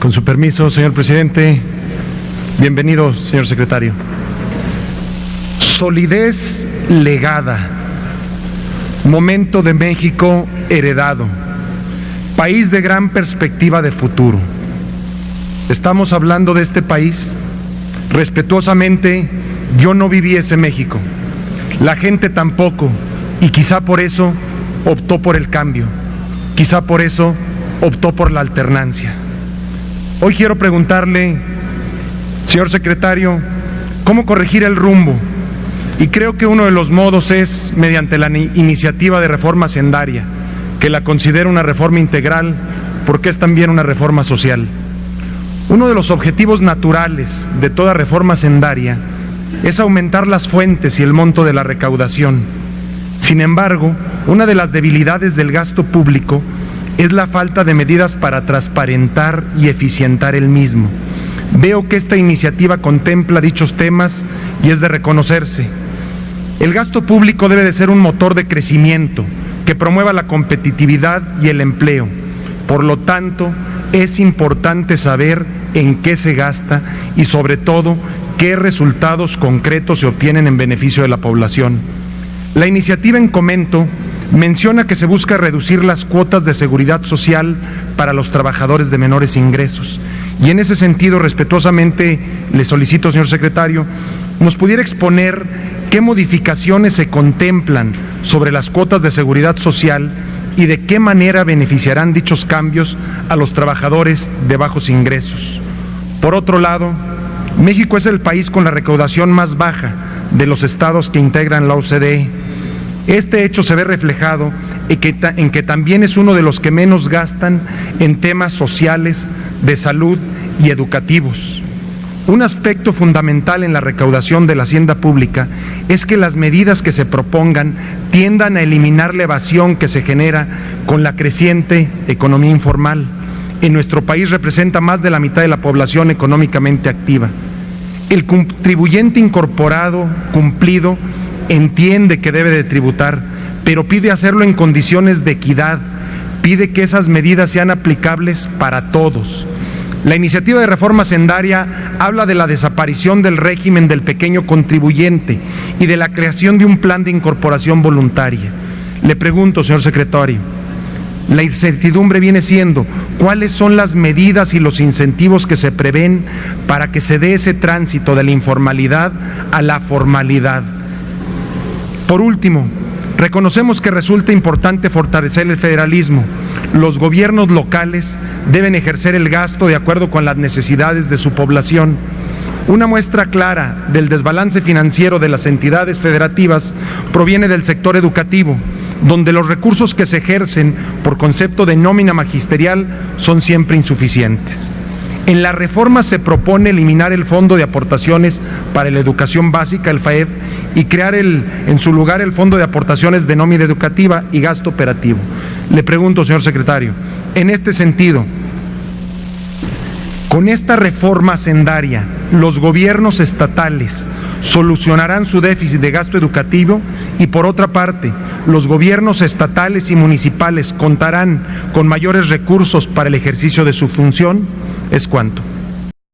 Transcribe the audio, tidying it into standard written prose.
Con su permiso, señor presidente. Bienvenido, señor secretario. Solidez legada. Momento de México heredado. País de gran perspectiva de futuro. Estamos hablando de este país. Respetuosamente, yo no viví ese México. La gente tampoco. Y quizá por eso optó por el cambio. Quizá por eso optó por la alternancia. Hoy quiero preguntarle, señor secretario, ¿cómo corregir el rumbo? Y creo que uno de los modos es mediante la iniciativa de reforma hacendaria, que la considero una reforma integral porque es también una reforma social. Uno de los objetivos naturales de toda reforma hacendaria es aumentar las fuentes y el monto de la recaudación. Sin embargo, una de las debilidades del gasto público es la falta de medidas para transparentar y eficientar el mismo. Veo que esta iniciativa contempla dichos temas y es de reconocerse. El gasto público debe de ser un motor de crecimiento que promueva la competitividad y el empleo. Por lo tanto, es importante saber en qué se gasta y sobre todo qué resultados concretos se obtienen en beneficio de la población. La iniciativa en comento menciona que se busca reducir las cuotas de seguridad social para los trabajadores de menores ingresos. Y en ese sentido, respetuosamente, le solicito, señor secretario, nos pudiera exponer qué modificaciones se contemplan sobre las cuotas de seguridad social y de qué manera beneficiarán dichos cambios a los trabajadores de bajos ingresos. Por otro lado, México es el país con la recaudación más baja de los estados que integran la OCDE. Este hecho se ve reflejado en que también es uno de los que menos gastan en temas sociales, de salud y educativos. Un aspecto fundamental en la recaudación de la hacienda pública es que las medidas que se propongan tiendan a eliminar la evasión que se genera con la creciente economía informal. En nuestro país representa más de la mitad de la población económicamente activa. El contribuyente incorporado, cumplido, entiende que debe de tributar, pero pide hacerlo en condiciones de equidad, pide que esas medidas sean aplicables para todos. La iniciativa de reforma hacendaria habla de la desaparición del régimen del pequeño contribuyente y de la creación de un plan de incorporación voluntaria. Le pregunto, señor secretario, la incertidumbre viene siendo cuáles son las medidas y los incentivos que se prevén para que se dé ese tránsito de la informalidad a la formalidad. Por último, reconocemos que resulta importante fortalecer el federalismo. Los gobiernos locales deben ejercer el gasto de acuerdo con las necesidades de su población. Una muestra clara del desbalance financiero de las entidades federativas proviene del sector educativo, donde los recursos que se ejercen por concepto de nómina magisterial son siempre insuficientes. En la reforma se propone eliminar el Fondo de Aportaciones para la Educación Básica, el FAEB, y crear en su lugar el Fondo de Aportaciones de Nómina Educativa y Gasto Operativo. Le pregunto, señor secretario, en este sentido, con esta reforma hacendaria, ¿los gobiernos estatales solucionarán su déficit de gasto educativo? Y por otra parte, ¿los gobiernos estatales y municipales contarán con mayores recursos para el ejercicio de su función? Es cuanto.